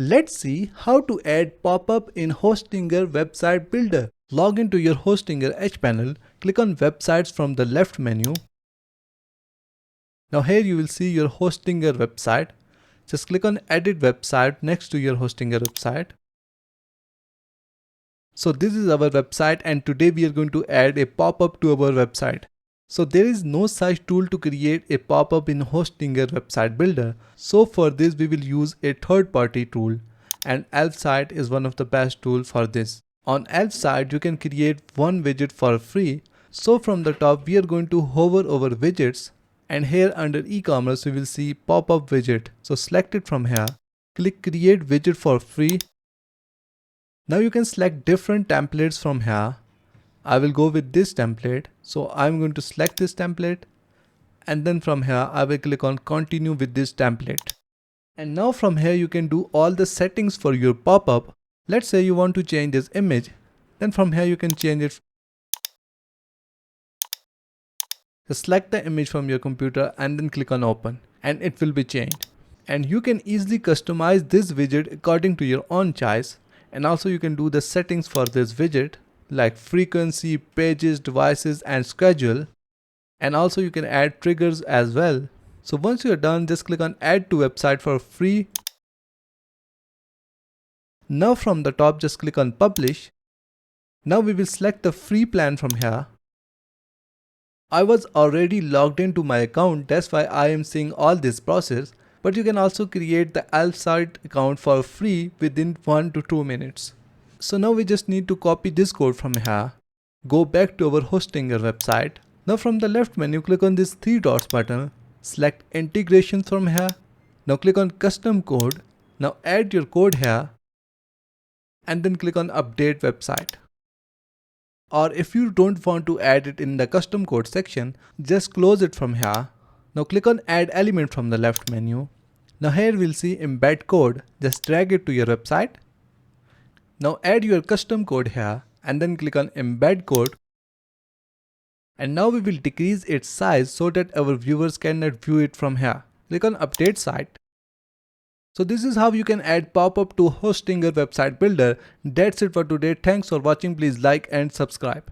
Let's see how to add pop-up in Hostinger website builder. Log into your Hostinger Edge panel, click on websites from the left menu. Now here you will see your Hostinger website. Just click on edit website next to your Hostinger website. So this is our website and today we are going to add a pop-up to our website. So there is no such tool to create a pop-up in Hostinger website builder. So for this we will use a third-party tool and Elfsight is one of the best tools for this. On Elfsight you can create one widget for free. So from the top we are going to hover over widgets and here under e-commerce we will see Popup Widget. So select it from here, click create widget for free. Now you can select different templates from here. I will go with this template. So I'm going to select this template and then from here I will click on continue with this template. And now from here you can do all the settings for your pop-up. Let's say you want to change this image. Then from here you can change it. Just select the image from your computer and then click on open and it will be changed. And you can easily customize this widget according to your own choice. And also you can do the settings for this widget like frequency, pages, devices and schedule. And also you can add triggers as well. So once you are done, just click on add to website for free. Now from the top just click on publish. Now we will select the free plan from here. I was already logged into my account, that's why I am seeing all this process. But you can also create the Elfsight account for free within 1 to 2 minutes. So now we just need to copy this code from here. Go back to our Hostinger website. Now from the left menu click on this 3 dots button. Select integrations from here. Now click on custom code. Now add your code here. And then click on update website. Or if you don't want to add it in the custom code section, just close it from here. Now click on add element from the left menu. Now here we'll see embed code. Just drag it to your website. Now add your custom code here and then click on embed code. And now we will decrease its size so that our viewers cannot view it from here. Click on update site. So this is how you can add pop-up to Hostinger website builder. That's it for today. Thanks for watching. Please like and subscribe.